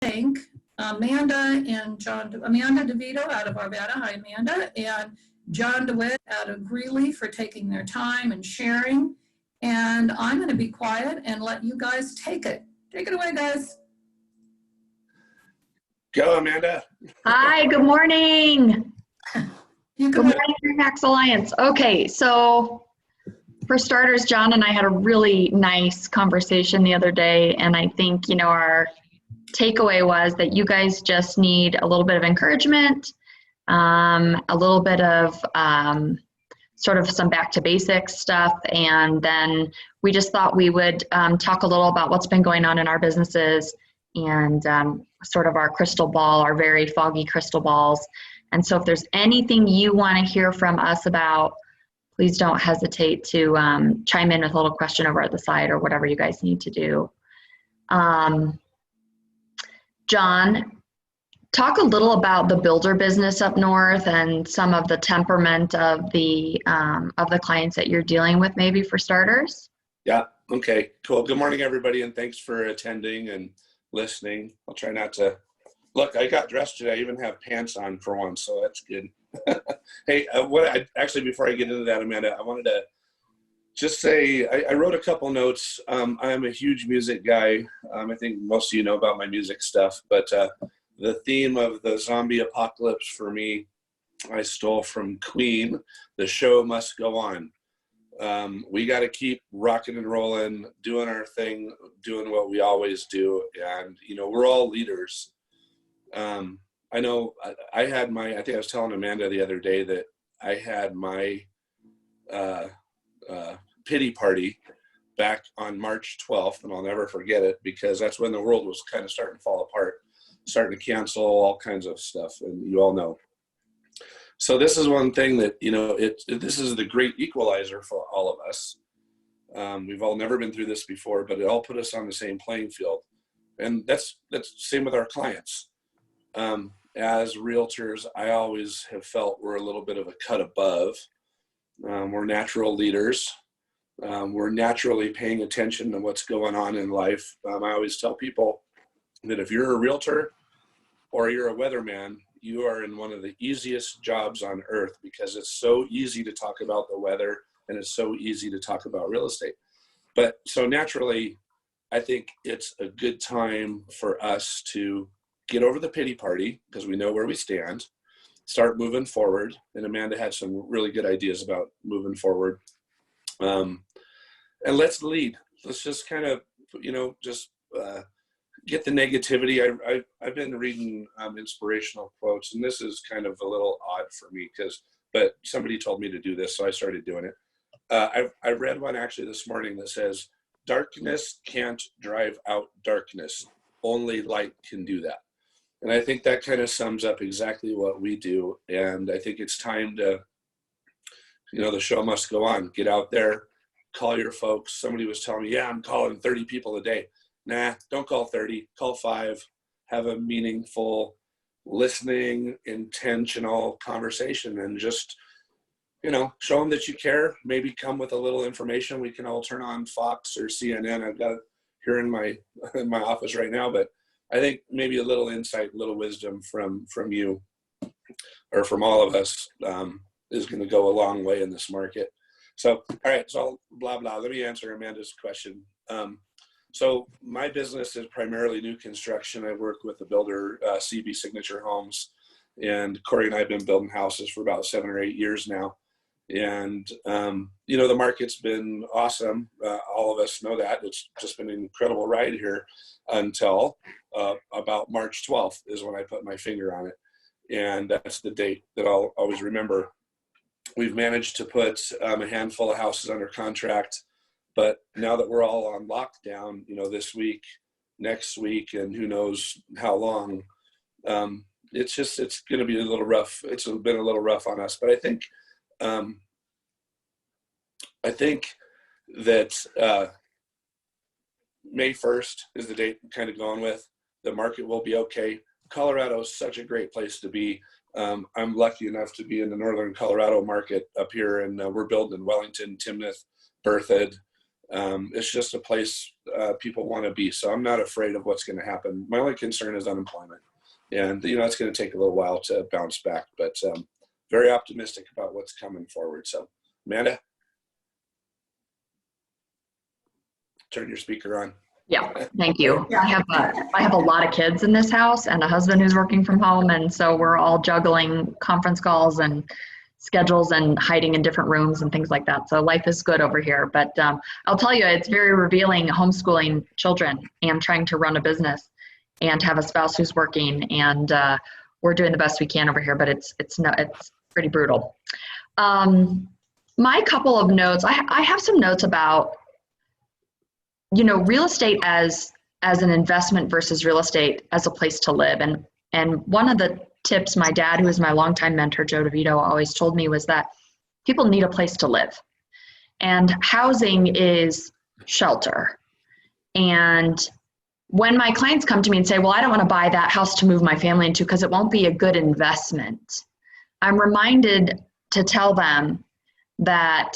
thank Amanda DeVito out of Arvada. Hi, Amanda. And John DeWitt out of Greeley for taking their time and sharing. And I'm going to be quiet and let you guys take it. Take it away, guys. Go, Amanda. Hi, good morning. Good morning, Max Alliance. Okay, so for starters, John and I had a really nice conversation the other day, and I think, our takeaway was that you guys just need a little bit of encouragement, a little bit of sort of some back to basics stuff, and then we just thought we would talk a little about what's been going on in our businesses and sort of our crystal ball, our very foggy crystal balls. And so if there's anything you want to hear from us about, please don't hesitate to chime in with a little question over at the side or whatever you guys need to do. John, talk a little about the builder business up north and some of the temperament of the clients that you're dealing with, maybe for starters. Yeah. Okay, cool. Good morning, everybody, and thanks for attending and listening. I'll try not to look. I got dressed today. I even have pants on for once, so that's good. Hey, before I get into that, Amanda, I wanted to just say I wrote a couple notes. I am a huge music guy. I think most of you know about my music stuff, but the theme of the zombie apocalypse for me, I stole from Queen. The show must go on. We got to keep rocking and rolling, doing our thing, doing what we always do. And, we're all leaders. I know I think I was telling Amanda the other day that I had my pity party back on March 12th, and I'll never forget it because that's when the world was kind of starting to fall apart, starting to cancel all kinds of stuff, and you all know. So this is one thing that, this is the great equalizer for all of us. We've all never been through this before, but it all put us on the same playing field. And that's same with our clients. As realtors, I always have felt we're a little bit of a cut above. We're natural leaders. We're naturally paying attention to what's going on in life. I always tell people that if you're a realtor or you're a weatherman, you are in one of the easiest jobs on earth because it's so easy to talk about the weather and it's so easy to talk about real estate. But so naturally, I think it's a good time for us to get over the pity party because we know where we stand, start moving forward. And Amanda had some really good ideas about moving forward. And let's lead. Let's just kind of, get the negativity. I've been reading inspirational quotes, and this is kind of a little odd for me but somebody told me to do this, so I started doing it. I read one actually this morning that says, "Darkness can't drive out darkness. Only light can do that." And I think that kind of sums up exactly what we do. And I think it's time to, the show must go on. Get out there, call your folks. Somebody was telling me, I'm calling 30 people a day. Nah, don't call 30, call 5, have a meaningful, listening, intentional conversation and just, show them that you care. Maybe come with a little information. We can all turn on Fox or CNN. I've got it here in my office right now, but I think maybe a little insight, a little wisdom from you or from all of us is going to go a long way in this market. So, all right, so blah, blah. Let me answer Amanda's question. So my business is primarily new construction. I work with the builder, CB Signature Homes, and Corey and I have been building houses for about 7 or 8 years now. And, the market's been awesome. All of us know that. It's just been an incredible ride here until about March 12th is when I put my finger on it. And that's the date that I'll always remember. We've managed to put a handful of houses under contract. But now that we're all on lockdown, this week, next week, and who knows how long, it's going to be a little rough. It's been a little rough on us. But I think that May 1st is the date I'm kind of going with. The market will be okay. Colorado is such a great place to be. I'm lucky enough to be in the northern Colorado market up here, and we're building in Wellington, Timnath, Berthoud, It's just a place people want to be. So I'm not afraid of what's going to happen. My only concern is unemployment. And, it's going to take a little while to bounce back, but very optimistic about what's coming forward. So, Amanda, turn your speaker on. Yeah, thank you. I have a lot of kids in this house and a husband who's working from home, and so we're all juggling conference calls and schedules and hiding in different rooms and things like that. So life is good over here. But I'll tell you, it's very revealing homeschooling children and trying to run a business and have a spouse who's working, and we're doing the best we can over here. But it's pretty brutal. My couple of notes. I have some notes about, real estate as an investment versus real estate as a place to live. And one of the tips my dad, who is my longtime mentor, Joe DeVito, always told me was that people need a place to live. And housing is shelter. And when my clients come to me and say, well, I don't want to buy that house to move my family into because it won't be a good investment, I'm reminded to tell them that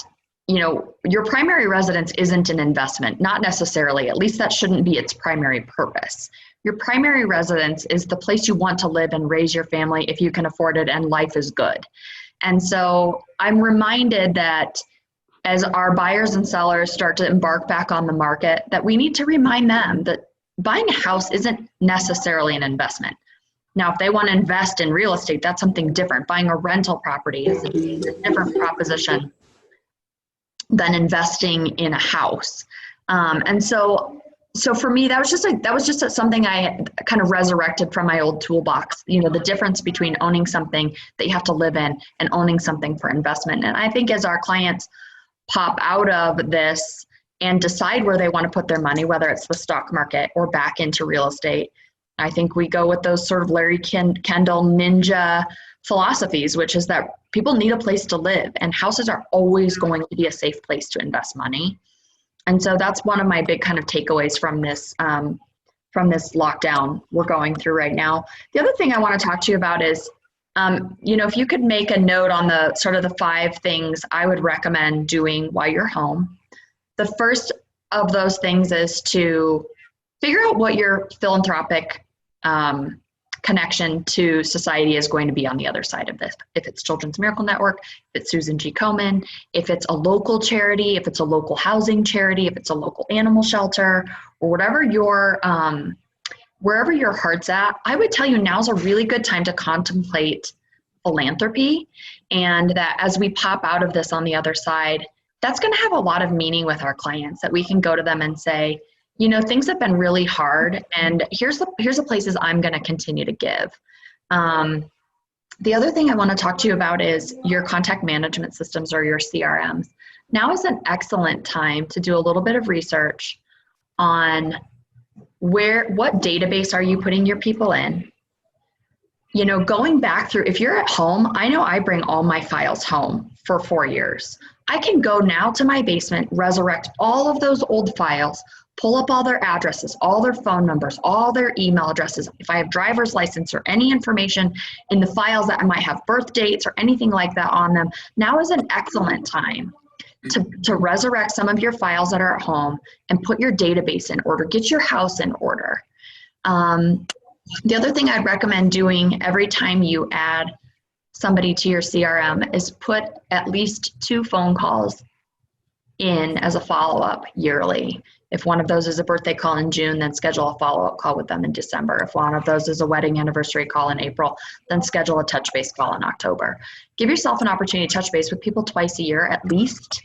your primary residence isn't an investment, not necessarily. At least that shouldn't be its primary purpose. Your primary residence is the place you want to live and raise your family if you can afford it and life is good. And so I'm reminded that as our buyers and sellers start to embark back on the market, that we need to remind them that buying a house isn't necessarily an investment. Now, if they want to invest in real estate, that's something different. Buying a rental property is a different proposition than investing in a house. And so for me, that was just something I kind of resurrected from my old toolbox, the difference between owning something that you have to live in and owning something for investment. And I think as our clients pop out of this and decide where they want to put their money, whether it's the stock market or back into real estate, I think we go with those sort of Larry Kendall ninja philosophies, which is that people need a place to live, and houses are always going to be a safe place to invest money. And so that's one of my big kind of takeaways from this lockdown we're going through right now. The other thing I want to talk to you about is, if you could make a note on the sort of the 5 things I would recommend doing while you're home. The first of those things is to figure out what your philanthropic connection to society is going to be on the other side of this. If it's Children's Miracle Network, if it's Susan G. Komen, if it's a local charity, if it's a local housing charity, if it's a local animal shelter, or whatever wherever your heart's at, I would tell you now's a really good time to contemplate philanthropy. And that as we pop out of this on the other side, that's going to have a lot of meaning with our clients, that we can go to them and say, things have been really hard, and here's the places I'm going to continue to give. The other thing I want to talk to you about is your contact management systems, or your CRMs. Now is an excellent time to do a little bit of research on what database are you putting your people in? Going back through, if you're at home, I know I bring all my files home for 4 years. I can go now to my basement, resurrect all of those old files, pull up all their addresses, all their phone numbers, all their email addresses. If I have driver's license or any information in the files that I might have birth dates or anything like that on them, now is an excellent time to resurrect some of your files that are at home and put your database in order, get your house in order. The other thing I'd recommend doing every time you add somebody to your CRM is put at least 2 phone calls in as a follow-up yearly. If one of those is a birthday call in June, then schedule a follow-up call with them in December. If one of those is a wedding anniversary call in April, then schedule a touch base call in October. Give yourself an opportunity to touch base with people twice a year at least.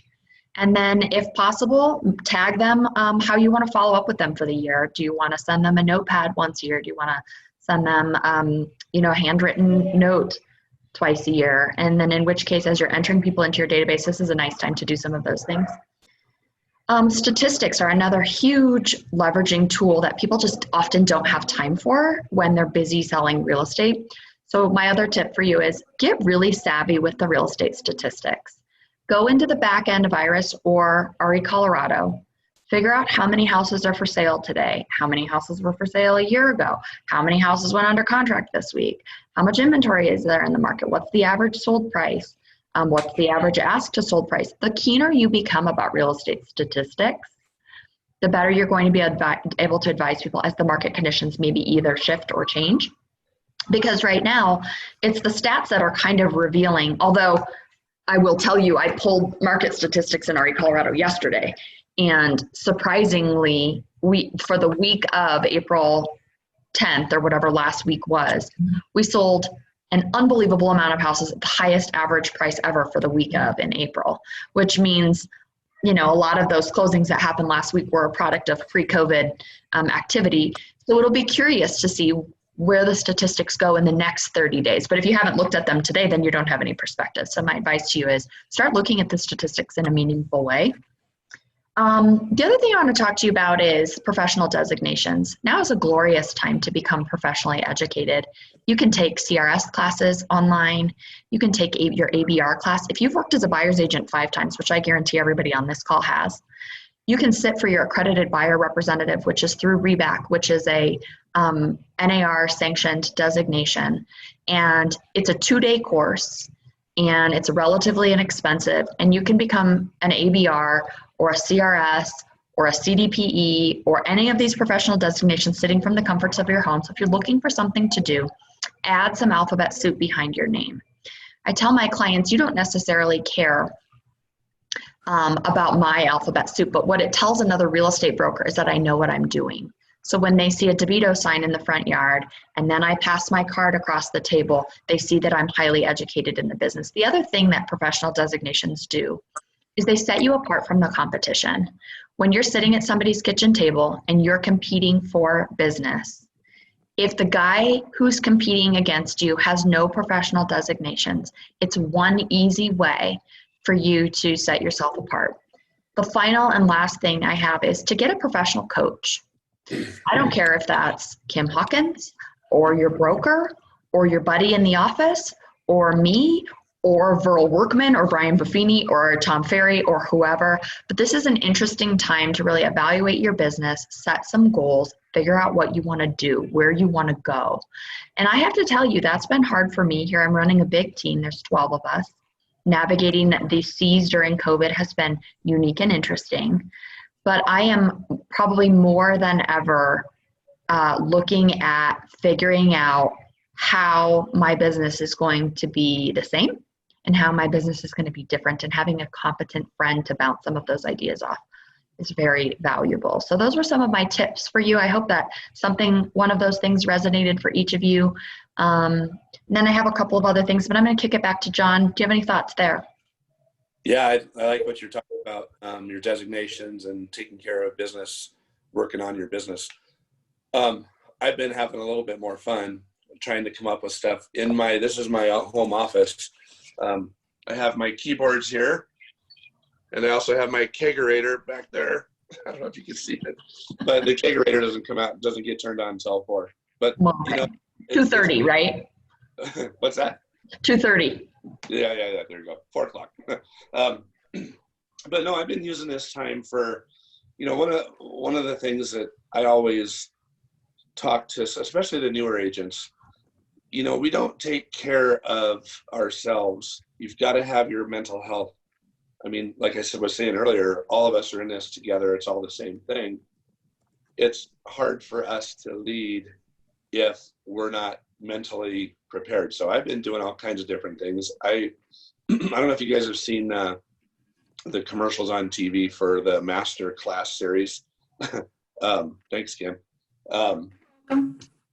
And then if possible, tag them how you want to follow up with them for the year. Do you want to send them a notepad once a year? Do you want to send them a handwritten note twice a year? And then in which case, as you're entering people into your database, this is a nice time to do some of those things. Statistics are another huge leveraging tool that people just often don't have time for when they're busy selling real estate. So my other tip for you is get really savvy with the real estate statistics. Go into the back end of IRIS or RE Colorado. Figure out how many houses are for sale today, how many houses were for sale a year ago, how many houses went under contract this week, how much inventory is there in the market, what's the average sold price, what's the average ask to sold price. The keener you become about real estate statistics, the better you're going to be able to advise people as the market conditions maybe either shift or change. Because right now, it's the stats that are kind of revealing, although I will tell you, I pulled market statistics in RE Colorado yesterday, and surprisingly, for the week of April 10th or whatever last week was, we sold an unbelievable amount of houses at the highest average price ever for the week of in April, which means, you know, a lot of those closings that happened last week were a product of pre-COVID activity. So it'll be curious to see where the statistics go in the next 30 days. But if you haven't looked at them today, then you don't have any perspective. So my advice to you is start looking at the statistics in a meaningful way. The other thing I want to talk to you about is professional designations. Now is a glorious time to become professionally educated. You can take CRS classes online. You can take your ABR class. If you've worked as a buyer's agent 5 times, which I guarantee everybody on this call has, you can sit for your accredited buyer representative, which is through REBAC, which is a NAR sanctioned designation. And it's a 2-day course, and it's relatively inexpensive, and you can become an ABR or a CRS or a CDPE or any of these professional designations sitting from the comforts of your home. So if you're looking for something to do, add some alphabet soup behind your name. I tell my clients, you don't necessarily care about my alphabet soup, but what it tells another real estate broker is that I know what I'm doing. So when they see a DeVito sign in the front yard and then I pass my card across the table, they see that I'm highly educated in the business. The other thing that professional designations do is they set you apart from the competition. When you're sitting at somebody's kitchen table and you're competing for business, if the guy who's competing against you has no professional designations, it's one easy way for you to set yourself apart. The final and last thing I have is to get a professional coach. I don't care if that's Kim Hawkins or your broker or your buddy in the office or me or Verl Workman or Brian Buffini or Tom Ferry or whoever, but this is an interesting time to really evaluate your business, set some goals, figure out what you want to do, where you want to go. And I have to tell you, that's been hard for me here. I'm running a big team. There's 12 of us. Navigating the seas during COVID has been unique and interesting, but I am probably more than ever looking at figuring out how my business is going to be the same and how my business is going to be different, and having a competent friend to bounce some of those ideas off is very valuable. So those were some of my tips for you. I hope that one of those things resonated for each of you. Then I have a couple of other things, but I'm going to kick it back to John. Do you have any thoughts there? Yeah, I like what you're talking about, your designations and taking care of business, working on your business. I've been having a little bit more fun trying to come up with stuff in this is my home office. I have my keyboards here, and I also have my kegerator back there. I don't know if you can see it, but the kegerator doesn't get turned on until 4. But Well, you know, 2:30, right? What's that? 2:30. Yeah. There you go. 4 o'clock. But no, I've been using this time for, one of the things that I always talk to, especially the newer agents, we don't take care of ourselves. You've got to have your mental health. I mean, like I was saying earlier, all of us are in this together. It's all the same thing. It's hard for us to lead if we're not mentally prepared. So I've been doing all kinds of different things. I don't know if you guys have seen the commercials on TV for the Master Class series. Thanks, Kim.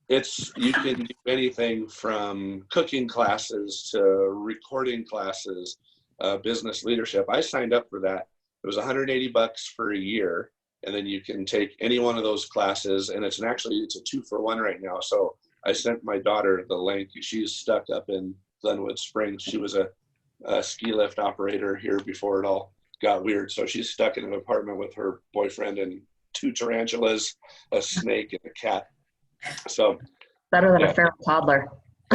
You can do anything from cooking classes to recording classes, business leadership. I signed up for that. It was $180 for a year, and then you can take any one of those classes, and it's a 2-for-1 right now. So I sent my daughter the link. She's stuck up in Glenwood Springs. She was a ski lift operator here before it all got weird. So she's stuck in an apartment with her boyfriend and 2 tarantulas, a snake, and a cat. So Better than a feral toddler.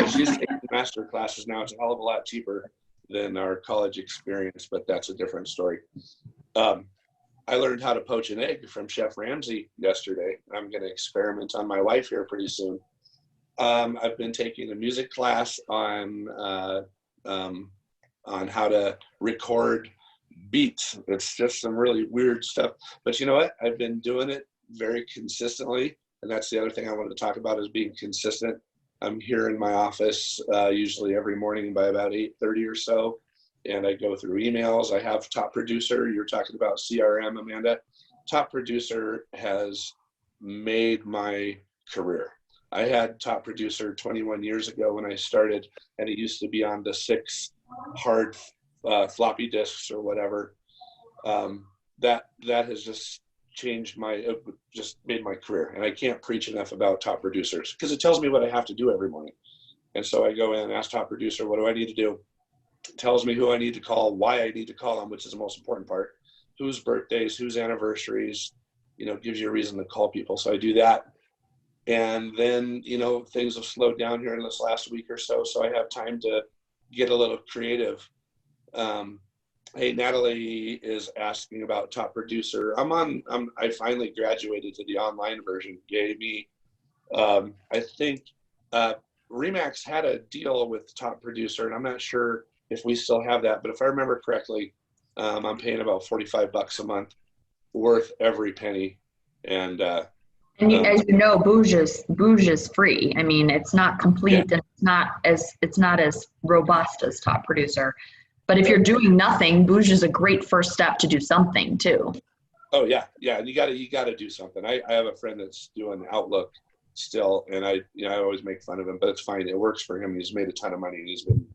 she's taking master classes now. It's a hell of a lot cheaper than our college experience, but that's a different story. I learned how to poach an egg from Chef Ramsay yesterday. I'm going to experiment on my wife here pretty soon. I've been taking a music class on how to record beats. It's just some really weird stuff. But you know what? I've been doing it very consistently. And that's the other thing I wanted to talk about is being consistent. I'm here in my office usually every morning by about 8:30 or so. And I go through emails. I have Top Producer. You're talking about CRM, Amanda. Top Producer has made my career. I had Top Producer 21 years ago when I started, and it used to be on the 6 hard floppy disks or whatever. That has just changed just made my career. And I can't preach enough about Top Producers because it tells me what I have to do every morning. And so I go in and ask Top Producer, what do I need to do? It tells me who I need to call, why I need to call them, which is the most important part. Whose birthdays, whose anniversaries, gives you a reason to call people. So I do that. And then, things have slowed down here in this last week or so. So I have time to get a little creative. Hey, Natalie is asking about Top Producer. I finally graduated to the online version. Yay me. I think Remax had a deal with Top Producer, and I'm not sure if we still have that, but if I remember correctly, I'm paying about $45 a month, worth every penny. And as you know, Bouge is free. I mean, it's not complete, and it's not as robust as Top Producer. But if you're doing nothing, Bouge is a great first step to do something too. Oh yeah. You gotta do something. I have a friend that's doing Outlook still, and I always make fun of him, but it's fine. It works for him. He's made a ton of money, and he's been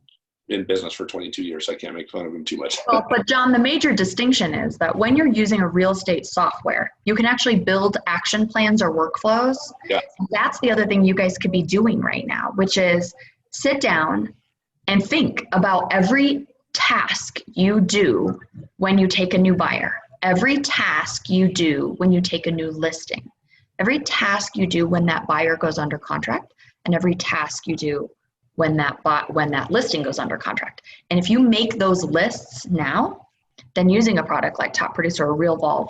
in business for 22 years. So I can't make fun of him too much. Well, but John, the major distinction is that when you're using a real estate software, you can actually build action plans or workflows. Yeah. That's the other thing you guys could be doing right now, which is sit down and think about every task you do when you take a new buyer, every task you do when you take a new listing, every task you do when that buyer goes under contract, and every task you do when that listing goes under contract. And if you make those lists now, then using a product like Top Producer or RealVolve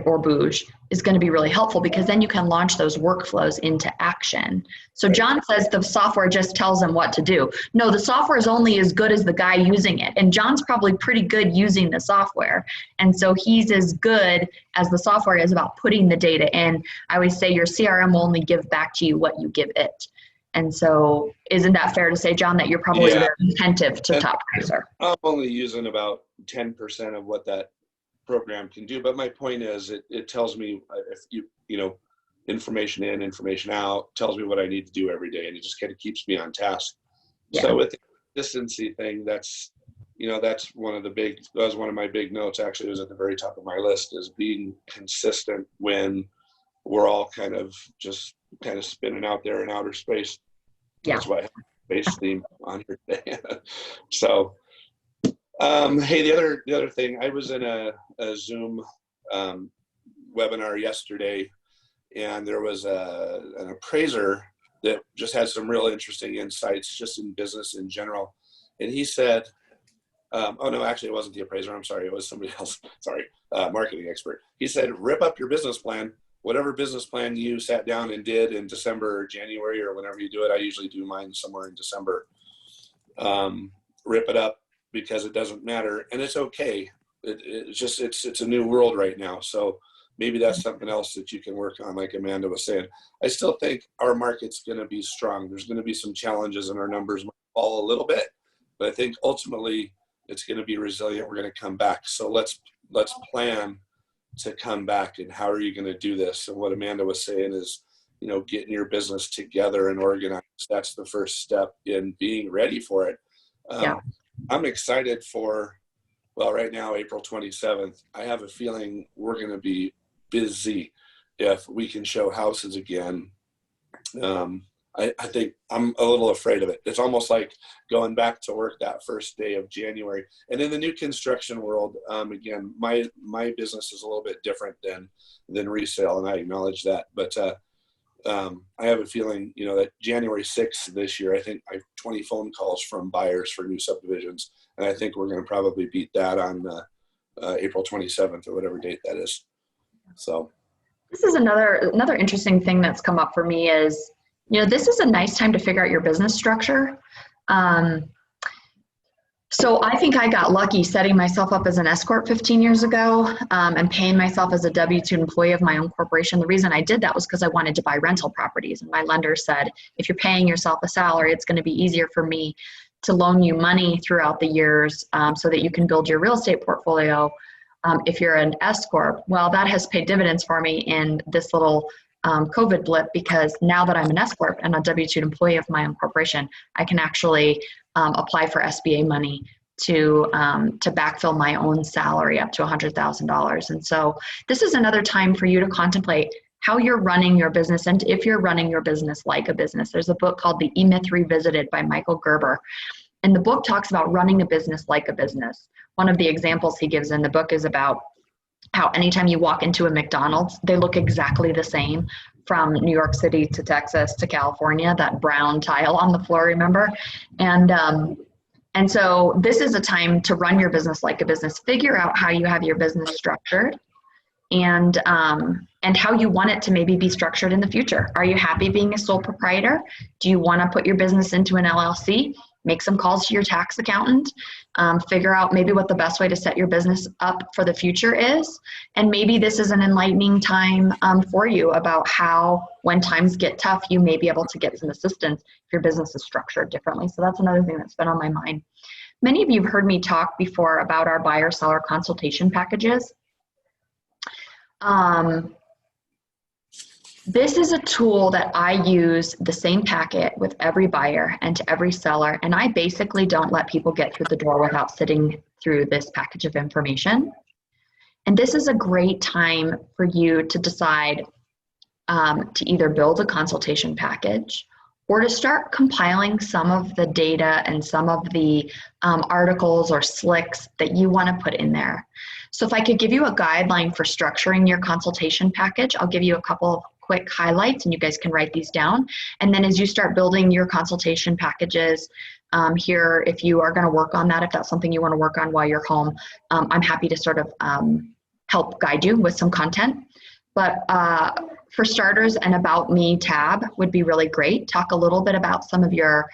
or Bouge is going to be really helpful, because then you can launch those workflows into action. So John says the software just tells him what to do. No, the software is only as good as the guy using it. And John's probably pretty good using the software. And so he's as good as the software is about putting the data in. I always say your CRM will only give back to you what you give it. And so isn't that fair to say, John, that you're probably very attentive to Top Producer? I'm only using about 10% of what that program can do. But my point is it tells me if information in, information out, tells me what I need to do every day. And it just kind of keeps me on task. Yeah. So with the consistency thing, that's one of my big notes. Actually, it was at the very top of my list, is being consistent when we're all kind of spinning out there in outer space. Yeah. That's why I have a space theme on here today. So, hey, the other thing, I was in a Zoom webinar yesterday, and there was an appraiser that just had some real interesting insights just in business in general. And he said, oh no, actually it wasn't the appraiser. I'm sorry. It was somebody else. Sorry. Marketing expert. He said, rip up your business plan. Whatever business plan you sat down and did in December or January or whenever you do it. I usually do mine somewhere in December. Rip it up, because it doesn't matter. And it's okay. It's a new world right now. So maybe that's something else that you can work on, like Amanda was saying. I still think our market's going to be strong. There's going to be some challenges, and our numbers might fall a little bit, but I think ultimately it's going to be resilient. We're going to come back. So let's plan to come back. And how are you going to do this? And what Amanda was saying is, getting your business together and organized. That's the first step in being ready for it. I'm excited for, right now, April 27th. I have a feeling we're going to be busy if we can show houses again. I think I'm a little afraid of it. It's almost like going back to work that first day of January. And in the new construction world, again, my business is a little bit different than resale, and I acknowledge that. But I have a feeling, that January 6th this year, I think I have 20 phone calls from buyers for new subdivisions. And I think we're going to probably beat that on April 27th or whatever date that is. So this is another interesting thing that's come up for me is, this is a nice time to figure out your business structure. So I think I got lucky setting myself up as an S Corp 15 years ago, and paying myself as a W-2 employee of my own corporation. The reason I did that was because I wanted to buy rental properties. And my lender said, if you're paying yourself a salary, it's going to be easier for me to loan you money throughout the years, so that you can build your real estate portfolio. If you're an S Corp, well, that has paid dividends for me in this little COVID blip, because now that I'm an S Corp and a W-2 employee of my own corporation, I can actually apply for SBA money to backfill my own salary up to $100,000. And so this is another time for you to contemplate how you're running your business, and if you're running your business like a business. There's a book called The E-Myth Revisited by Michael Gerber. And the book talks about running a business like a business. One of the examples he gives in the book is about how anytime you walk into a McDonald's, they look exactly the same from New York City to Texas to California, that brown tile on the floor, remember? And so this is a time to run your business like a business. Figure out how you have your business structured, and how you want it to maybe be structured in the future. Are you happy being a sole proprietor? Do you want to put your business into an LLC? Make some calls to your tax accountant, figure out maybe what the best way to set your business up for the future is. And maybe this is an enlightening time for you about how, when times get tough, you may be able to get some assistance if your business is structured differently. So that's another thing that's been on my mind. Many of you have heard me talk before about our buyer-seller consultation packages. This is a tool that I use the same packet with every buyer and to every seller, and I basically don't let people get through the door without sitting through this package of information. And this is a great time for you to decide to either build a consultation package or to start compiling some of the data and some of the articles or slicks that you want to put in there. So if I could give you a guideline for structuring your consultation package, I'll give you a couple of quick highlights and you guys can write these down. And then as you start building your consultation packages here, if you are going to work on that, if that's something you want to work on while you're home, I'm happy to sort of help guide you with some content. But for starters, an About Me tab would be really great. Talk a little bit about some of your,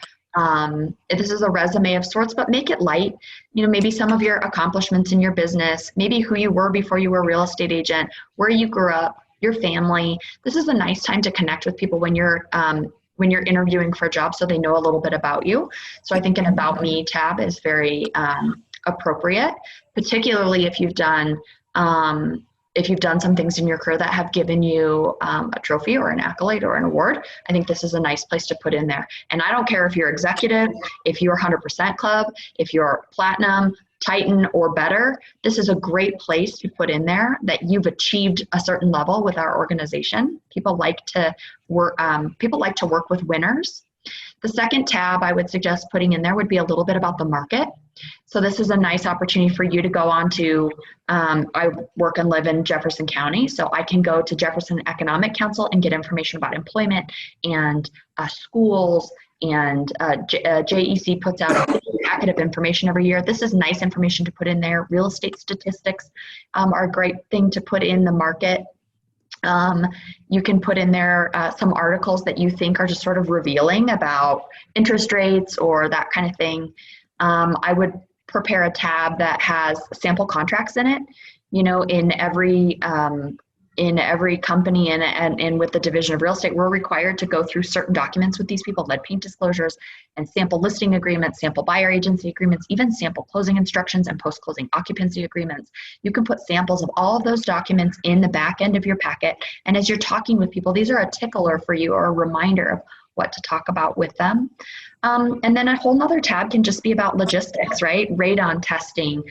this is a resume of sorts, but make it light. You know, maybe some of your accomplishments in your business, maybe who you were before you were a real estate agent, where you grew up, your family. This is a nice time to connect with people when you're interviewing for a job, so they know a little bit about you. So I think an About Me tab is very appropriate, particularly if you've done some things in your career that have given you a trophy or an accolade or an award. I think this is a nice place to put in there. And I don't care if you're executive, if you're 100% club, if you're platinum, Titan, or better, this is a great place to put in there that you've achieved a certain level with our organization. People like to work with winners. The second tab I would suggest putting in there would be a little bit about the market. So this is a nice opportunity for you to go on to, I work and live in Jefferson County, so I can go to Jefferson Economic Council and get information about employment and schools, and JEC puts out a packet of information every year. This is nice information to put in there. Real estate statistics are a great thing to put in the market. You can put in there some articles that you think are just sort of revealing about interest rates or that kind of thing. I would prepare a tab that has sample contracts in it. You know, in every company and with the division of real estate, we're required to go through certain documents with these people, lead paint disclosures and sample listing agreements, sample buyer agency agreements, even sample closing instructions and post-closing occupancy agreements. You can put samples of all of those documents in the back end of your packet. And as you're talking with people, these are a tickler for you or a reminder of what to talk about with them. And then a whole nother tab can just be about logistics, right? Radon testing,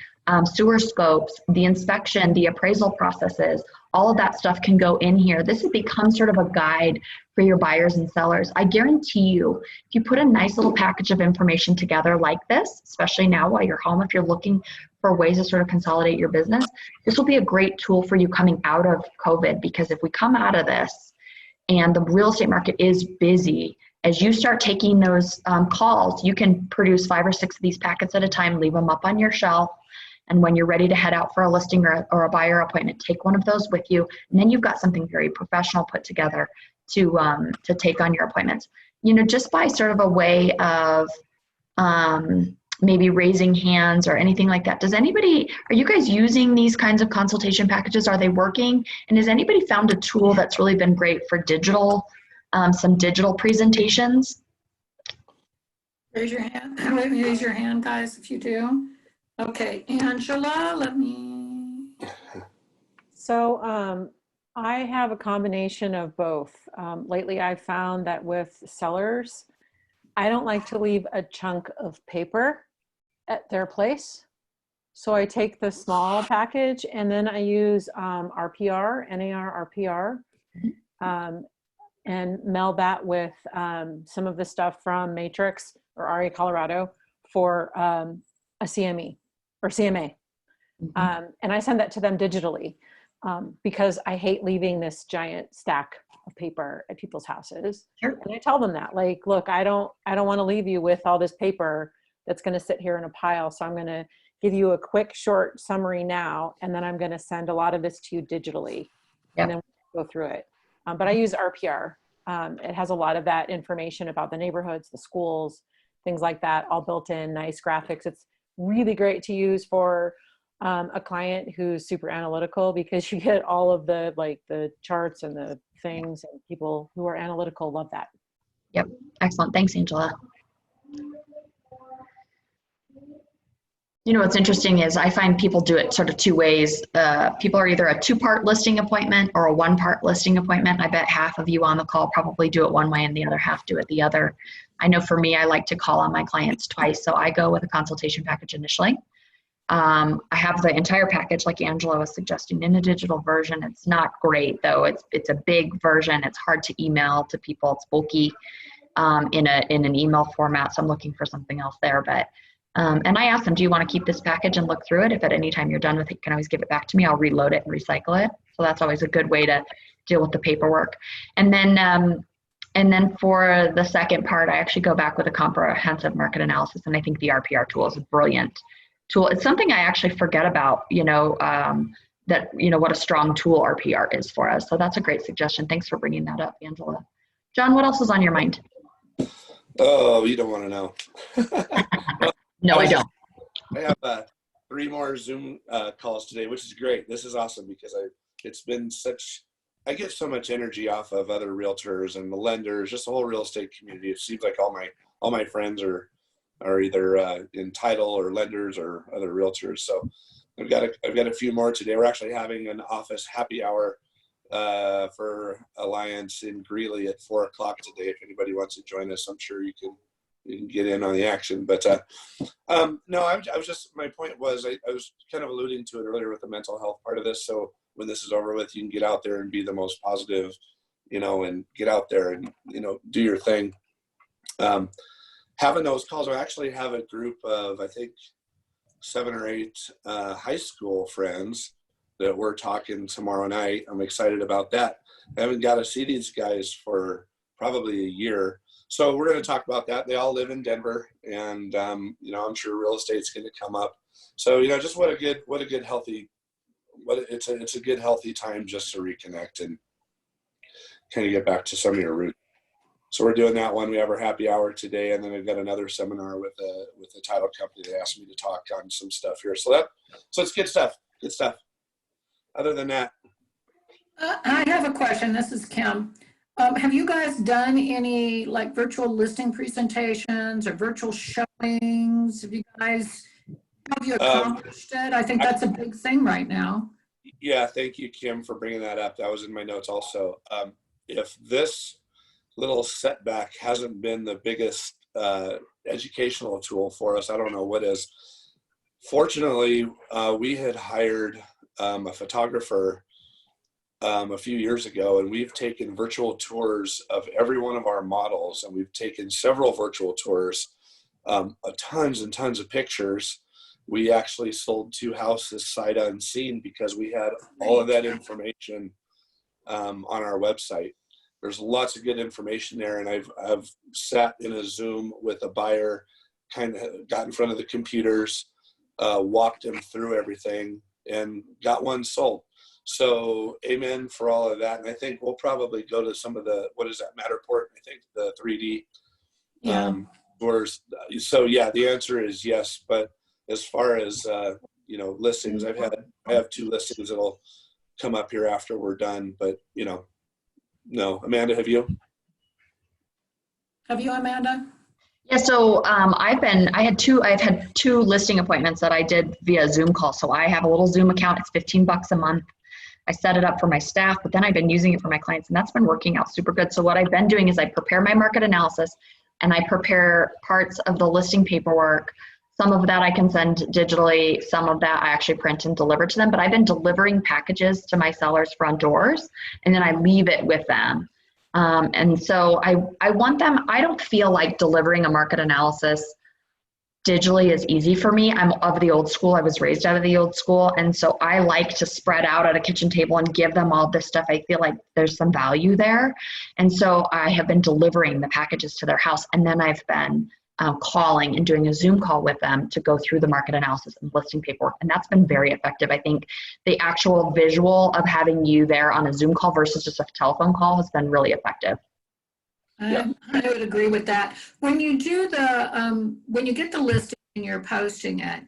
sewer scopes, the inspection, the appraisal processes, all of that stuff can go in here. This has become sort of a guide for your buyers and sellers. I guarantee you, if you put a nice little package of information together like this, especially now while you're home, if you're looking for ways to sort of consolidate your business, this will be a great tool for you coming out of COVID, because if we come out of this and the real estate market is busy, as you start taking those calls, you can produce 5 or 6 of these packets at a time, leave them up on your shelf. And when you're ready to head out for a listing or a buyer appointment, take one of those with you. And then you've got something very professional put together to take on your appointments. You know, just by sort of a way of maybe raising hands or anything like that. Are you guys using these kinds of consultation packages? Are they working? And has anybody found a tool that's really been great for digital, some digital presentations? Raise your hand. Raise your hand, guys, if you do. Okay, Angela, let me. So I have a combination of both. Lately, I've found that with sellers, I don't like to leave a chunk of paper at their place. So I take the small package and then I use RPR, NAR RPR, and meld that with some of the stuff from Matrix or RA Colorado for a CME or CMA. And I send that to them digitally because I hate leaving this giant stack of paper at people's houses. Sure. And I tell them that, like, look, I don't want to leave you with all this paper that's going to sit here in a pile. So I'm going to give you a quick, short summary now, and then I'm going to send a lot of this to you digitally, and then we'll go through it. But I use RPR. It has a lot of that information about the neighborhoods, the schools, things like that, all built in, nice graphics. It's really great to use for a client who's super analytical, because you get all of the charts and the things, and people who are analytical love that. Yep. Excellent. Thanks, Angela. You know, what's interesting is I find people do it sort of two ways. People are either a two-part listing appointment or a one-part listing appointment. I bet half of you on the call probably do it one way and the other half do it the other. I know for me, I like to call on my clients twice. So I go with a consultation package initially. I have the entire package, like Angela was suggesting, in a digital version. It's not great though. It's a big version. It's hard to email to people. It's bulky in an email format. So I'm looking for something else there. But and I ask them, do you want to keep this package and look through it? If at any time you're done with it, you can always give it back to me. I'll reload it and recycle it. So that's always a good way to deal with the paperwork. And then for the second part, I actually go back with a comprehensive market analysis. And I think the RPR tool is a brilliant tool. It's something I actually forget about, that, what a strong tool RPR is for us. So that's a great suggestion. Thanks for bringing that up, Angela. John, what else is on your mind? Oh, you don't want to know. No, I don't. I have 3 more Zoom calls today, which is great. This is awesome because I get so much energy off of other realtors and the lenders, just the whole real estate community. It seems like all my friends are either in title or lenders or other realtors. So I've got a few more today. We're actually having an office happy hour for Alliance in Greeley at 4:00 today. If anybody wants to join us, I'm sure you can get in on the action. But no, I was just, my point was, I was kind of alluding to it earlier with the mental health part of this. So when this is over with, you can get out there and be the most positive, and get out there and, do your thing. Having those calls, I actually have a group of, I think, 7 or 8 high school friends that we're talking tomorrow night. I'm excited about that. I haven't got to see these guys for probably a year. So we're going to talk about that. They all live in Denver, and I'm sure real estate's going to come up. So just it's a good healthy time just to reconnect and kind of get back to some of your roots. So we're doing that one. We have our happy hour today, and then I've got another seminar with a title company that asked me to talk on some stuff here. So it's good stuff. Good stuff. Other than that, I have a question. This is Kim. Have you guys done any virtual listing presentations or virtual showings? Have you accomplished it? I think that's a big thing right now. Yeah, thank you, Kim, for bringing that up. That was in my notes also. If this little setback hasn't been the biggest educational tool for us, I don't know what is. Fortunately, we had hired a photographer a few years ago, and we've taken virtual tours of every one of our models, and we've taken several virtual tours, tons and tons of pictures. We actually sold 2 houses sight unseen because we had all of that information on our website. There's lots of good information there, and I've sat in a Zoom with a buyer, kind of got in front of the computers, walked them through everything, and got one sold. So amen for all of that. And I think we'll probably go to some of the, what is that, Matterport? I think the 3D. Yeah. So yeah, the answer is yes. But as far as listings, I have 2 listings that'll come up here after we're done. But no. Amanda, have you? Have you, Amanda? Yeah, so I've had 2 listing appointments that I did via Zoom call. So I have a little Zoom account. It's $15 a month. I set it up for my staff, but then I've been using it for my clients, and that's been working out super good. So what I've been doing is I prepare my market analysis, and I prepare parts of the listing paperwork. Some of that I can send digitally. Some of that I actually print and deliver to them. But I've been delivering packages to my sellers' front doors, and then I leave it with them. And so I want them, I don't feel like delivering a market analysis digitally is easy for me. I'm of the old school. I was raised out of the old school. And so I like to spread out at a kitchen table and give them all this stuff. I feel like there's some value there. And so I have been delivering the packages to their house. And then I've been calling and doing a Zoom call with them to go through the market analysis and listing paperwork. And that's been very effective. I think the actual visual of having you there on a Zoom call versus just a telephone call has been really effective. I would agree with that. When you do when you get the listing and you're posting it,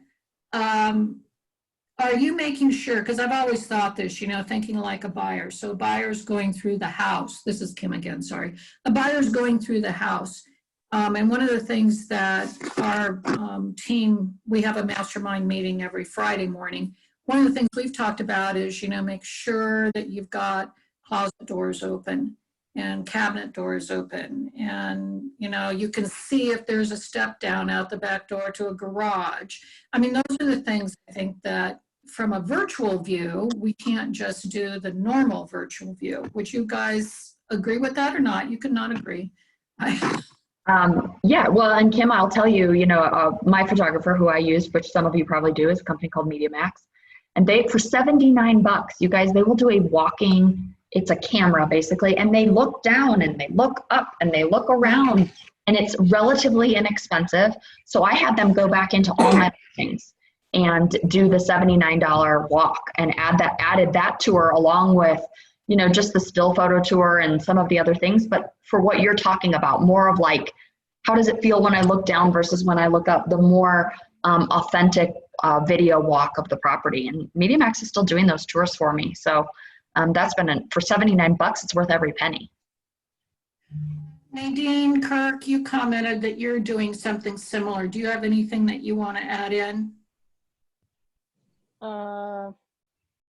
are you making sure, because I've always thought this, thinking like a buyer. So a buyer's going through the house. This is Kim again, sorry. A buyer's going through the house. And one of the things that our team, we have a mastermind meeting every Friday morning. One of the things we've talked about is, make sure that you've got closet doors open and cabinet doors open. And, you can see if there's a step down out the back door to a garage. I mean, those are the things I think that from a virtual view, we can't just do the normal virtual view. Would you guys agree with that or not? You could not agree. Yeah, well, and Kim, I'll tell you, my photographer who I use, which some of you probably do, is a company called Media Max. And for $79, you guys, they will do a walking, it's a camera basically, and they look down and they look up and they look around, and it's relatively inexpensive. So I had them go back into all my things and do the $79 walk and added that tour along with just the still photo tour and some of the other things. But for what you're talking about, more of like, how does it feel when I look down versus when I look up, the more authentic video walk of the property. And MediaMax is still doing those tours for me. So that's been, for $79, it's worth every penny. Nadine, Kirk, you commented that you're doing something similar. Do you have anything that you want to add in? Can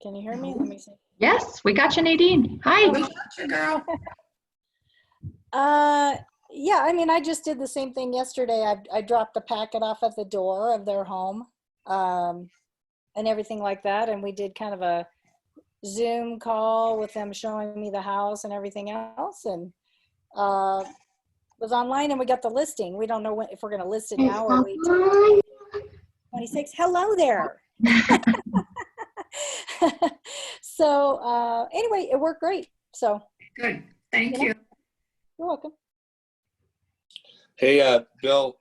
you hear me? Let me see. Yes, we got you, Nadine. Hi. We got you, girl. Yeah, I mean, I just did the same thing yesterday. I dropped the packet off at the door of their home and everything like that. And we did kind of a Zoom call with them showing me the house and everything else. And was online, and we got the listing. We don't know if we're going to list it now or wait till 26. Hello there. So anyway, it worked great. So Good. Thank you. You're welcome. Hey, Bill,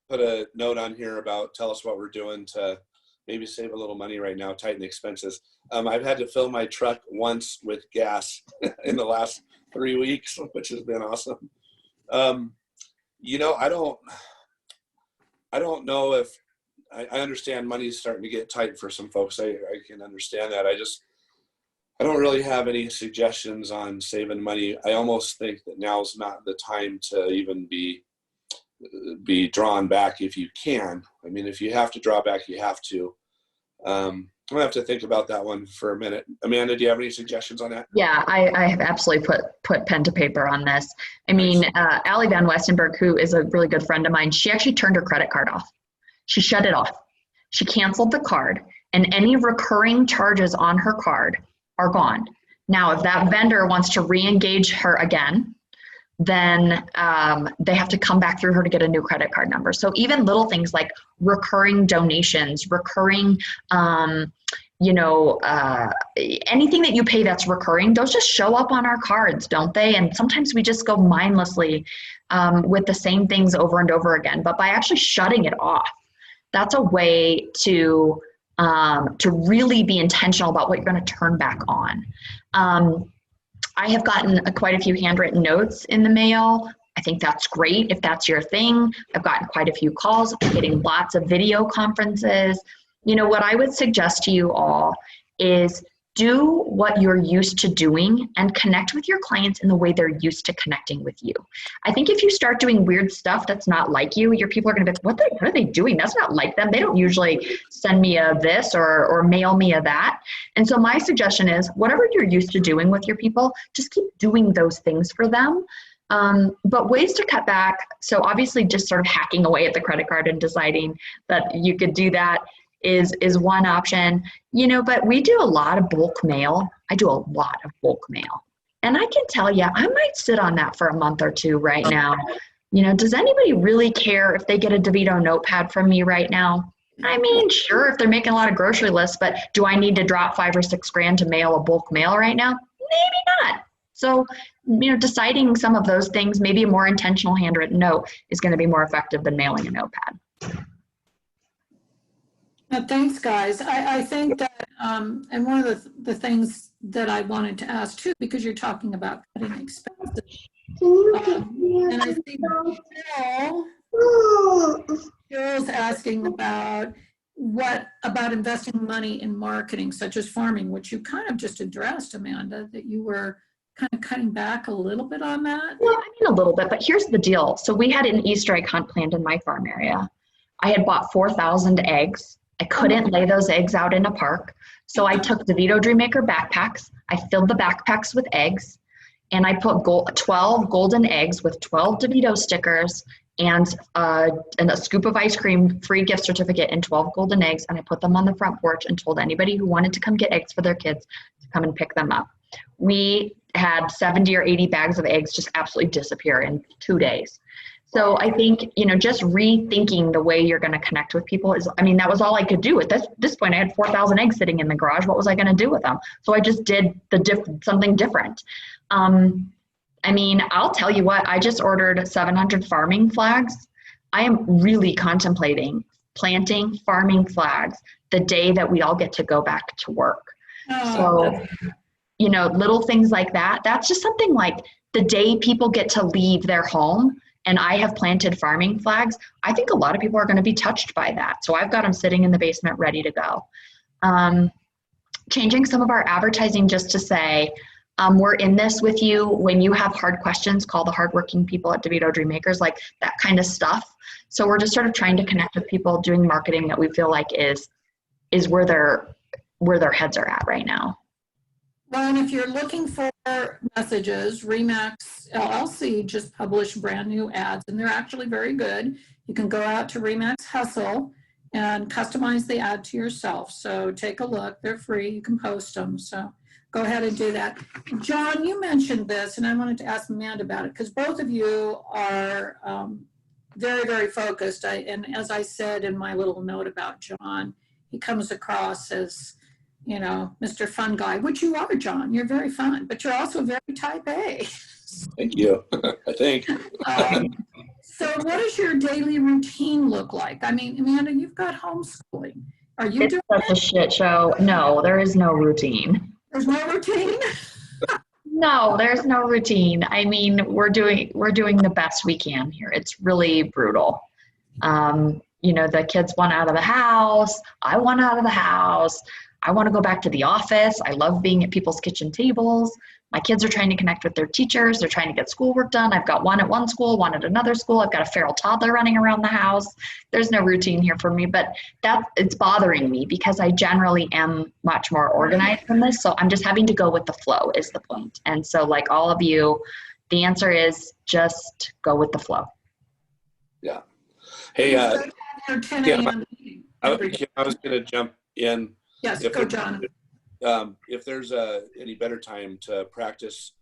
put a note on here about tell us what we're doing to maybe save a little money right now, tighten expenses. I've had to fill my truck once with gas in the last 3 weeks, which has been awesome. I don't know if I understand money's starting to get tight for some folks. I can understand that. I don't really have any suggestions on saving money. I almost think that now's not the time to even be drawn back if you can. I mean, if you have to draw back, you have to. I'm gonna have to think about that one for a minute. Amanda, do you have any suggestions on that? Yeah, I have absolutely put pen to paper on this. I mean, Allie Van Westenberg, who is a really good friend of mine, she actually turned her credit card off. She shut it off. She canceled the card, and any recurring charges on her card are gone. Now, if that vendor wants to re-engage her again, then they have to come back through her to get a new credit card number. So even little things like recurring donations, recurring, anything that you pay that's recurring, those just show up on our cards, don't they? And sometimes we just go mindlessly with the same things over and over again. But by actually shutting it off, that's a way to really be intentional about what you're going to turn back on. I have gotten quite a few handwritten notes in the mail I think that's great if that's your thing. I've gotten quite a few calls, I'm getting lots of video conferences. You know, what I would suggest to you all is do what you're used to doing and connect with your clients in the way they're used to connecting with you. I think if you start doing weird stuff that's not like you, your people are going to be like, what are they doing? That's not like them. They don't usually send me a this or mail me a that. And so my suggestion is whatever you're used to doing with your people, just keep doing those things for them. But ways to cut back. So obviously just sort of hacking away at the credit card and deciding that you could do that is one option, you know, but we do a lot of bulk mail. I do a lot of bulk mail. And I can tell you, I might sit on that for a month or two right now. You know, does anybody really care if they get a DeVito notepad from me right now? I mean, sure, if they're making a lot of grocery lists, but do I need to drop $5 or $6 grand to mail a bulk mail right now? Maybe not. So, you know, deciding some of those things, maybe a more intentional handwritten note is going to be more effective than mailing a notepad. Thanks, guys. I think that, and one of the things that I wanted to ask too, because you're talking about cutting expenses, and I think Bill's asking about investing money in marketing, such as farming, which you kind of just addressed, Amanda, that you were kind of cutting back a little bit on that. Well, I mean a little bit, but here's the deal. So we had an Easter egg hunt planned in my farm area. I had bought 4,000 eggs. I couldn't lay those eggs out in a park. So I took DeVito Dreammaker backpacks. I filled the backpacks with eggs, and I put 12 golden eggs with 12 DeVito stickers and a scoop of ice cream, free gift certificate, and 12 golden eggs. And I put them on the front porch and told anybody who wanted to come get eggs for their kids to come and pick them up. We had 70 or 80 bags of eggs just absolutely disappear in 2 days. So I think, you know, just rethinking the way you're going to connect with people is, I mean, that was all I could do. At this point, I had 4,000 eggs sitting in the garage. What was I going to do with them? So I just did something different. I mean, I'll tell you what, I just ordered 700 farming flags. I am really contemplating planting farming flags the day that we all get to go back to work. So, you know, little things like that. That's just something like the day people get to leave their home and I have planted farming flags, I think a lot of people are going to be touched by that. So I've got them sitting in the basement ready to go. Changing some of our advertising just to say, we're in this with you. When you have hard questions, call the hardworking people at DeVito Dreammakers, like that kind of stuff. So we're just sort of trying to connect with people, doing marketing that we feel like is where their heads are at right now. Well, and if you're looking for messages, Remax LLC just published brand new ads, and they're actually very good. You can go out to Remax Hustle and customize the ad to yourself. So take a look. They're free. You can post them. So go ahead and do that. John, you mentioned this, and I wanted to ask Amanda about it because both of you are very, very focused. And as I said in my little note about John, he comes across as, you know, Mr. Fun Guy, which you are, John. You're very fun, but you're also very type A. Thank you. I think. So what does your daily routine look like? I mean, Amanda, you've got homeschooling. Are you doing such a shit show? No, there is no routine. There's no routine? No, there's no routine. I mean, we're doing the best we can here. It's really brutal. You know, the kids want out of the house. I want out of the house. I want to go back to the office. I love being at people's kitchen tables. My kids are trying to connect with their teachers. They're trying to get schoolwork done. I've got one at one school, one at another school. I've got a feral toddler running around the house. There's no routine here for me, but it's bothering me because I generally am much more organized than this. So I'm just having to go with the flow is the point. And so like all of you, the answer is just go with the flow. Yeah. Hey, Your 10 a.m. meeting every day. I was going to jump in. Yes, go, John. If there's any better time to practice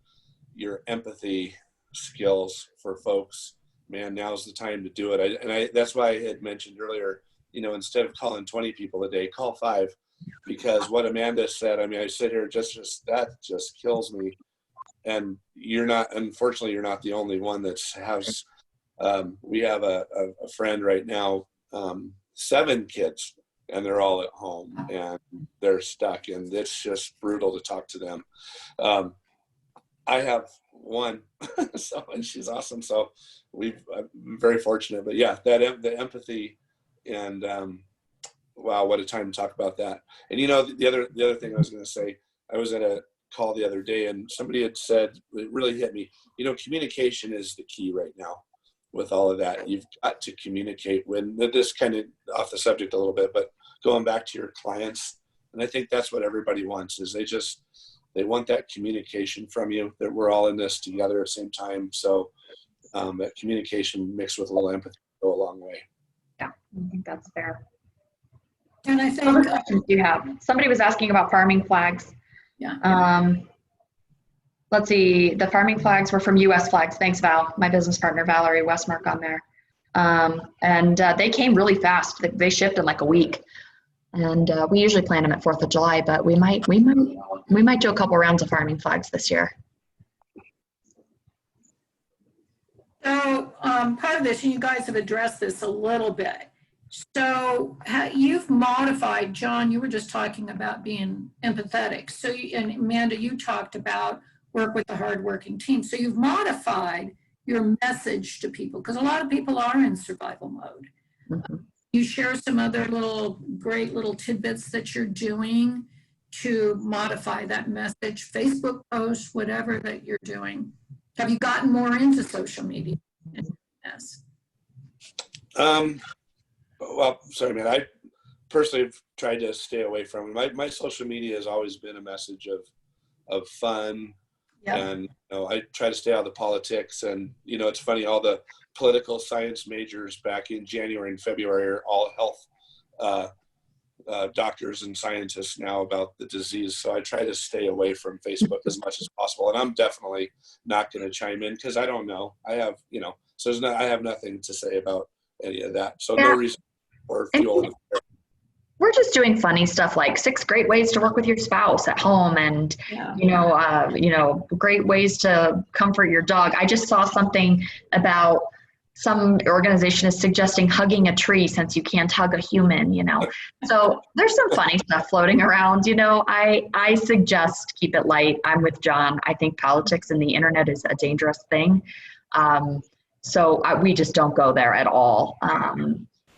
your empathy skills for folks, man, now's the time to do it. That's why I had mentioned earlier, you know, instead of calling 20 people a day, call 5, because what Amanda said, I mean, I sit here that just kills me. And unfortunately, you're not the only one has, we have a friend right now, 7 kids. And they're all at home and they're stuck, and it's just brutal to talk to them. I have one. So, and she's awesome. So I'm very fortunate, but yeah, the empathy and, wow, what a time to talk about that. And the other thing I was going to say, I was at a call the other day and somebody had said, it really hit me, communication is the key right now with all of that. You've got to communicate when this kind of off the subject a little bit, but going back to your clients. And I think that's what everybody wants is they want that communication from you, that we're all in this together at the same time. So that communication mixed with a little empathy go a long way. Yeah, I think that's fair. And I What think, other questions do you have? Somebody was asking about farming flags. yeah. Let's see, the farming flags were from US Flags. Thanks, Val. My business partner, Valerie Westmark on there. And they came really fast. They shipped in like a week. And we usually plan them at 4th of July, but we might do a couple rounds of farming flags this year. So part of this, and you guys have addressed this a little bit. So you've modified, John, you were just talking about being empathetic. So, and Amanda, you talked about work with the hardworking team. So you've modified your message to people because a lot of people are in survival mode. Mm-hmm. You share some other great little tidbits that you're doing to modify that message, Facebook posts, whatever that you're doing. Have you gotten more into social media? Yes. Well, sorry, man. I personally have tried to stay away from it. My social media has always been a message of fun. Yep. And I try to stay out of the politics. And it's funny, all the political science majors back in January and February are all health doctors and scientists now about the disease. So I try to stay away from Facebook as much as possible. And I'm definitely not going to chime in because I don't know. I have, so I have nothing to say about any of that. So Yeah. no reason or fuel. We're just doing funny stuff like 6 great ways to work with your spouse at home and, Yeah. great ways to comfort your dog. I just saw something about some organization is suggesting hugging a tree since you can't hug a human, So there's some funny stuff floating around, I suggest keep it light. I'm with John. I think politics and the internet is a dangerous thing. So we just don't go there at all.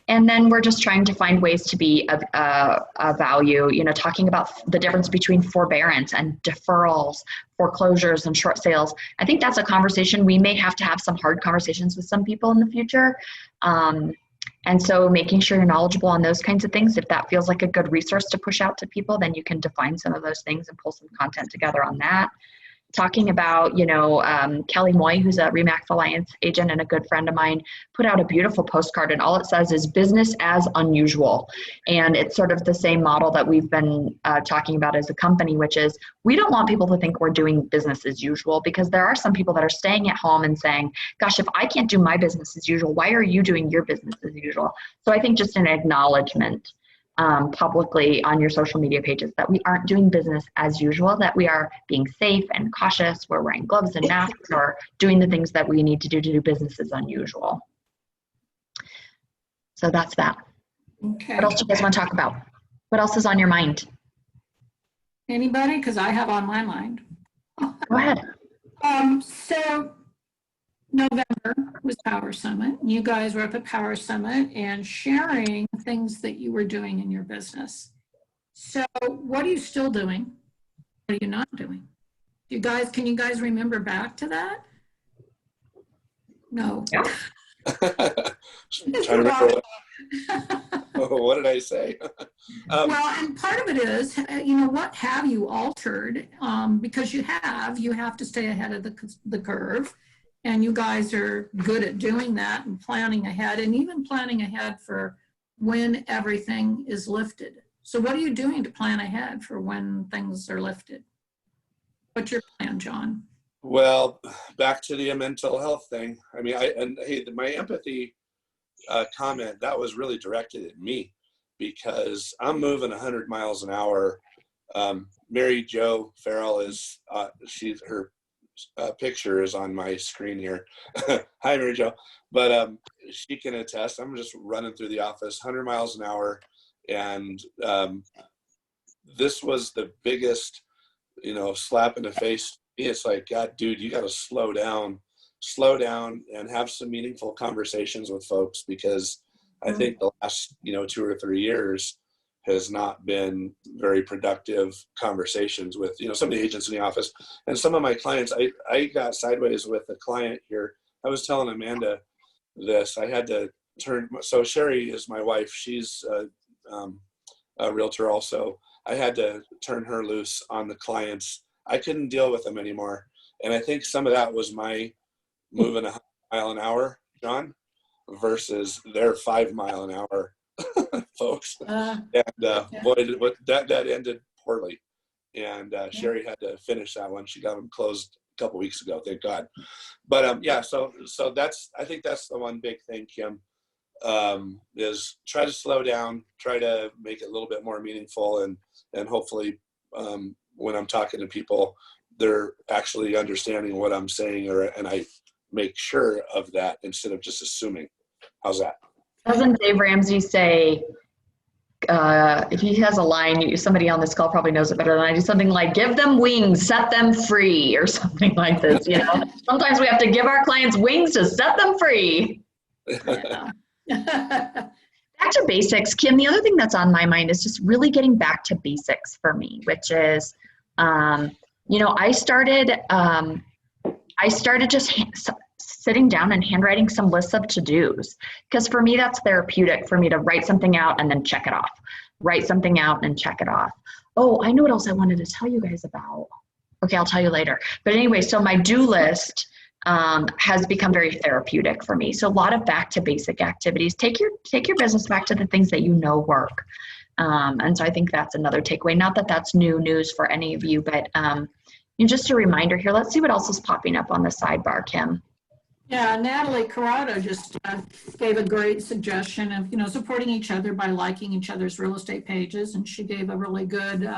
And then we're just trying to find ways to be of value, talking about the difference between forbearance and deferrals, foreclosures and short sales. I think that's a conversation. We may have to have some hard conversations with some people in the future. And so making sure you're knowledgeable on those kinds of things, if that feels like a good resource to push out to people, then you can define some of those things and pull some content together on that. Talking about, Kelly Moy, who's a RE/MAX Alliance agent and a good friend of mine, put out a beautiful postcard and all it says is business as unusual. And it's sort of the same model that we've been talking about as a company, which is we don't want people to think we're doing business as usual because there are some people that are staying at home and saying, gosh, if I can't do my business as usual, why are you doing your business as usual? So I think just an acknowledgement publicly on your social media pages that we aren't doing business as usual, that we are being safe and cautious, we're wearing gloves and masks or doing the things that we need to do business as unusual. So that's that. Okay. What else do you guys want to talk about? What else is on your mind? Anybody? Because I have on my mind. Go ahead. So November was Power Summit. You guys were up at Power Summit and sharing things that you were doing in your business. So what are you still doing? What are you not doing? Can you guys remember back to that? No. Yeah. Trying to remember what did I say? Well, and part of it is, what have you altered? Because you have to stay ahead of the curve. And you guys are good at doing that and planning ahead and even planning ahead for when everything is lifted. So what are you doing to plan ahead for when things are lifted? What's your plan, John? Well, back to the mental health thing. I mean, my empathy comment, that was really directed at me because I'm moving 100 miles an hour. Mary Jo Farrell is, her picture is on my screen here. Hi, Mary Jo. But she can attest. I'm just running through the office 100 miles an hour. And this was the biggest, slap in the face it's like, God, dude, you got to slow down and have some meaningful conversations with folks, because I think the last, 2 or 3 years has not been very productive conversations with, some of the agents in the office and some of my clients. I got sideways with a client here. I was telling Amanda this. I had to turn. So Sherry is my wife. She's a realtor also. I had to turn her loose on the clients. I couldn't deal with them anymore. And I think some of that was my moving 100 mile an hour, John, versus their 5 mile an hour folks. And boy, that ended poorly. And Sherry had to finish that one. She got them closed a couple weeks ago, thank God. But yeah, so I think that's the one big thing, Kim, is try to slow down, try to make it a little bit more meaningful, and hopefully when I'm talking to people, they're actually understanding what I'm saying, and I make sure of that instead of just assuming. How's that? Doesn't Dave Ramsey say, if he has a line, somebody on this call probably knows it better than I do, something like, give them wings, set them free, or something like this, Sometimes we have to give our clients wings to set them free. Back to basics, Kim, the other thing that's on my mind is just really getting back to basics for me, which is, I started just sitting down and handwriting some lists of to-dos, because for me, that's therapeutic for me to write something out and then check it off, write something out and check it off. Oh, I know what else I wanted to tell you guys about. Okay, I'll tell you later. But anyway, so my do list has become very therapeutic for me. So a lot of back to basic activities. Take your business back to the things that work. And so I think that's another takeaway. Not that that's new news for any of you, but just a reminder here. Let's see what else is popping up on the sidebar, Kim. Yeah, Natalie Corrado just gave a great suggestion of, supporting each other by liking each other's real estate pages. And she gave a really good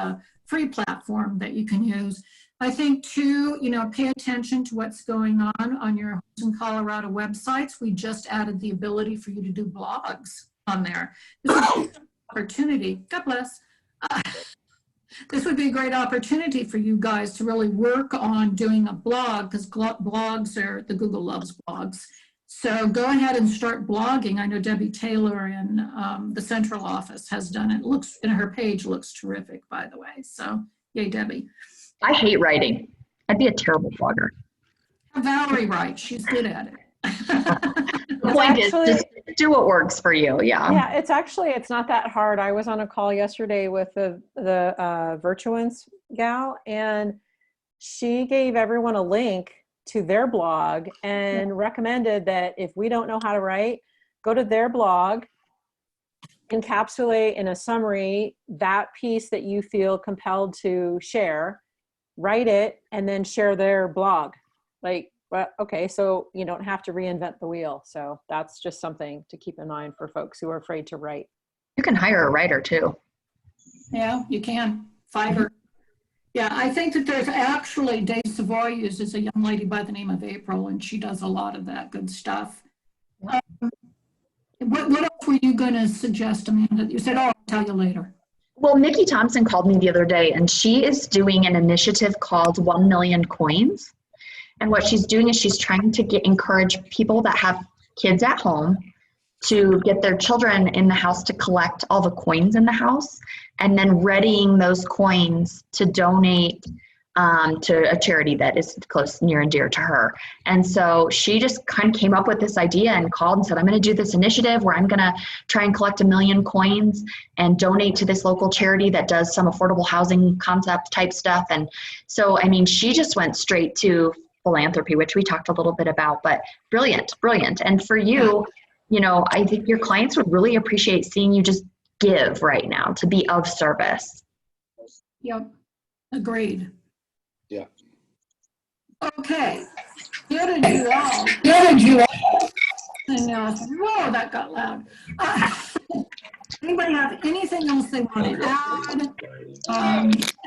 free platform that you can use. I think too, pay attention to what's going on your Homes in Colorado websites. We just added the ability for you to do blogs on there. This would be an opportunity. God bless. This would be a great opportunity for you guys to really work on doing a blog, because blogs the Google loves blogs. So go ahead and start blogging. I know Debbie Taylor in the central office has done it. Her page looks terrific, by the way. So yay, Debbie. I hate writing. I'd be a terrible blogger. Valerie writes. She's good at it. The point is, just do what works for you. Yeah, it's not that hard. I was on a call yesterday with the Virtuance gal, and she gave everyone a link to their blog and recommended that if we don't know how to write, go to their blog, encapsulate in a summary that piece that you feel compelled to share, write it, and then share their blog. Okay, so you don't have to reinvent the wheel. So that's just something to keep in mind for folks who are afraid to write. You can hire a writer too. Yeah, you can. Fiverr. Yeah, I think that there's actually, Dave Savoy uses a young lady by the name of April, and she does a lot of that good stuff. What else were you going to suggest, Amanda? You said, I'll tell you later. Well, Mickey Thompson called me the other day, and she is doing an initiative called 1 Million Coins. And what she's doing is she's trying to encourage people that have kids at home to get their children in the house to collect all the coins in the house, and then readying those coins to donate to a charity that is close, near and dear to her. And so she just kind of came up with this idea and called and said, I'm going to do this initiative where I'm going to try and collect 1 million coins and donate to this local charity that does some affordable housing concept type stuff. And so, she just went straight to philanthropy, which we talked a little bit about, but brilliant. And for you, I think your clients would really appreciate seeing you just give right now, to be of service. Yep, agreed. Yeah. Okay. Whoa, that got loud. Anybody have anything else they want to add?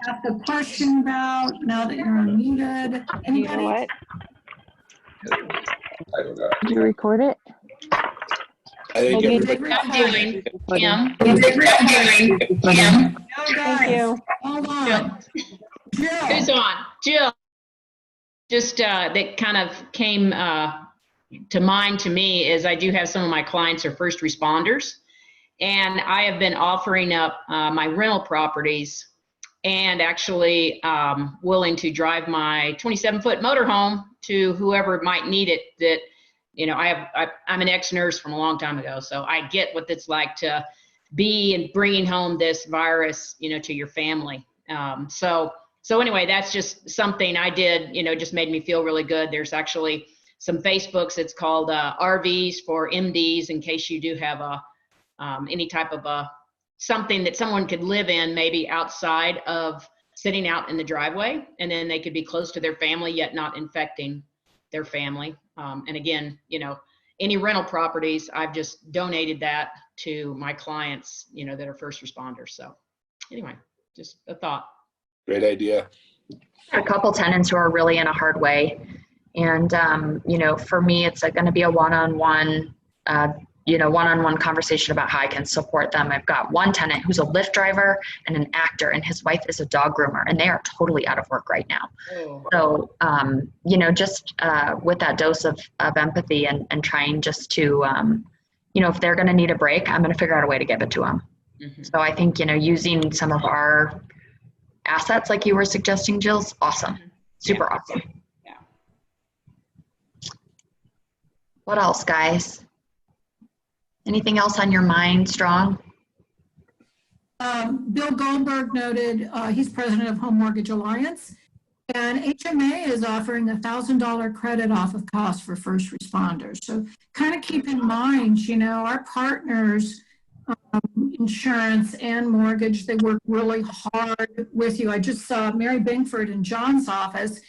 Ask a question about, now that you're unmuted? You know what? I don't know. Did you record it? I think Maybe everybody. Kim. No, Thank guys, you. hold on. Jill. Who's on? Jill. just that kind of came to mind to me is I do have some of my clients are first responders, and I have been offering up my rental properties and actually willing to drive my 27-foot motorhome to whoever might need it. That, you know, I'm an ex-nurse from a long time ago, so I get what it's like to be and bringing home this virus, you know, to your family. So anyway, that's just something I did, you know, just made me feel really good. There's actually some Facebooks. It's called RVs for MDs, in case you do have a any type of a something that someone could live in, maybe outside of sitting out in the driveway, and then they could be close to their family yet not infecting their family. And again, you know, any rental properties, I've just donated that to my clients, you know, that are first responders. So anyway, just a thought. Great idea. A couple tenants who are really in a hard way. And, you know, for me, it's going to be a one-on-one conversation about how I can support them. I've got one tenant who's a Lyft driver and an actor, and his wife is a dog groomer, and they are totally out of work right now. Oh. So, you know, just with that dose of empathy and trying just to, you know, if they're going to need a break, I'm going to figure out a way to give it to them. Mm-hmm. So I think, you know, using some of our assets like you were suggesting, Jill's awesome. Super awesome. Yeah. What else, guys? Anything else on your mind, Strong? Bill Goldberg noted, he's president of Home Mortgage Alliance, and HMA is offering $1,000 credit off of costs for first responders. So kind of keep in mind, you know, our partners, insurance and mortgage, they work really hard with you. I just saw Mary Bingford in John's office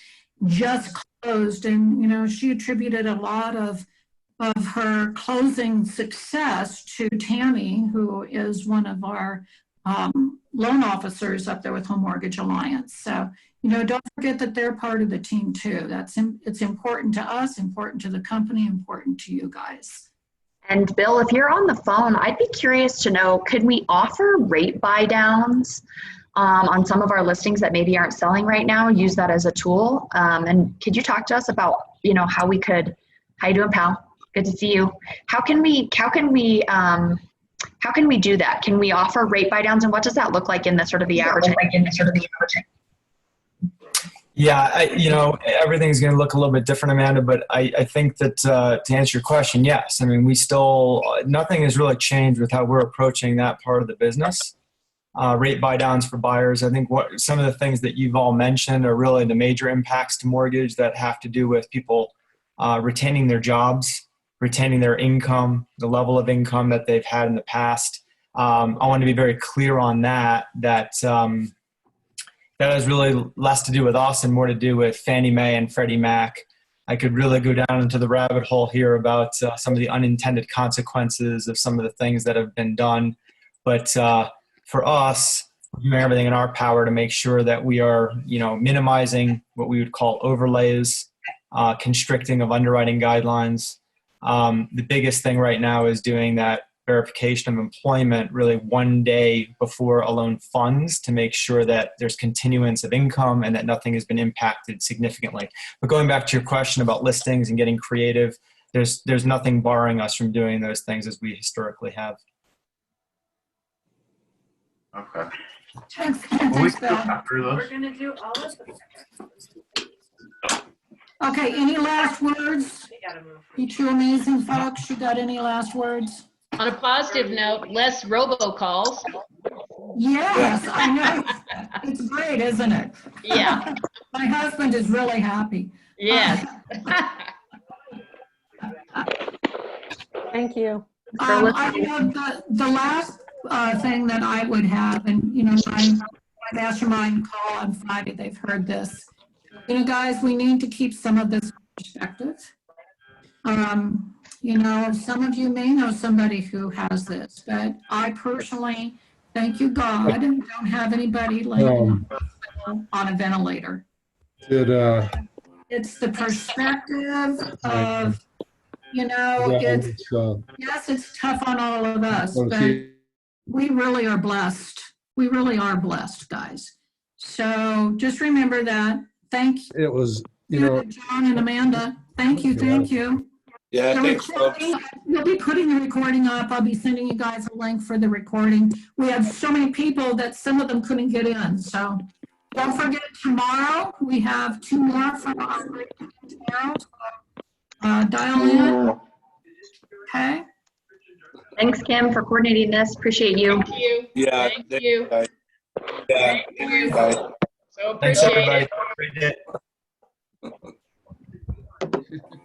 just closed, and, you know, she attributed a lot of her closing success to Tammy, who is one of our loan officers up there with Home Mortgage Alliance. So, you know, don't forget that they're part of the team too. It's important to us, important to the company, important to you guys. And Bill, if you're on the phone, I'd be curious to know, could we offer rate buy downs on some of our listings that maybe aren't selling right now? Use that as a tool. And could you talk to us about, you know, how we could, how you doing, pal? Good to see you. How can we do that? Can we offer rate buy downs, and what does that look like in the sort of the average? Yeah, you know, everything's going to look a little bit different, Amanda, but I think that to answer your question, yes. I mean, we still, nothing has really changed with how we're approaching that part of the business. Rate buy downs for buyers. I think what some of the things that you've all mentioned are really the major impacts to mortgage that have to do with people retaining their jobs, retaining their income, the level of income that they've had in the past. I want to be very clear on that has really less to do with us and more to do with Fannie Mae and Freddie Mac. I could really go down into the rabbit hole here about some of the unintended consequences of some of the things that have been done. But for us, we're doing everything in our power to make sure that we are, you know, minimizing what we would call overlays, constricting of underwriting guidelines. The biggest thing right now is doing that verification of employment really one day before a loan funds to make sure that there's continuance of income and that nothing has been impacted significantly. But going back to your question about listings and getting creative, there's nothing barring us from doing those things as we historically have. Okay. Thanks, Well, we thanks, can Bill. go through those. We're gonna do all of them. Okay, any last words? We gotta move. You two amazing folks, you got any last words? On a positive note, less robocalls. Yes, I know. It's great, isn't it? Yeah. My husband is really happy. Yes. Thank you. The last thing that I would have, and you know, my mastermind call on Friday, they've heard this. You know, guys, we need to keep some of this perspective. You know, some of you may know somebody who has this, but I personally, thank you God, don't have anybody laying on a ventilator. It's the perspective of, you know, yes, it's tough on all of us, but we really are blessed. We really are blessed, guys. So just remember that. Thank you. It was John and Amanda, thank you, thank you. Yeah, The thanks, folks. recording, we'll be putting the recording up. I'll be sending you guys a link for the recording. We have so many people that some of them couldn't get in, so don't forget tomorrow, we have 2 more from our group tomorrow. So, dial in, okay? Thanks, Kim, for coordinating this. Appreciate you. Thank you. Yeah. Thank you. Yeah. Thank you. Bye. So Thanks, appreciate everybody. it. Have a great day.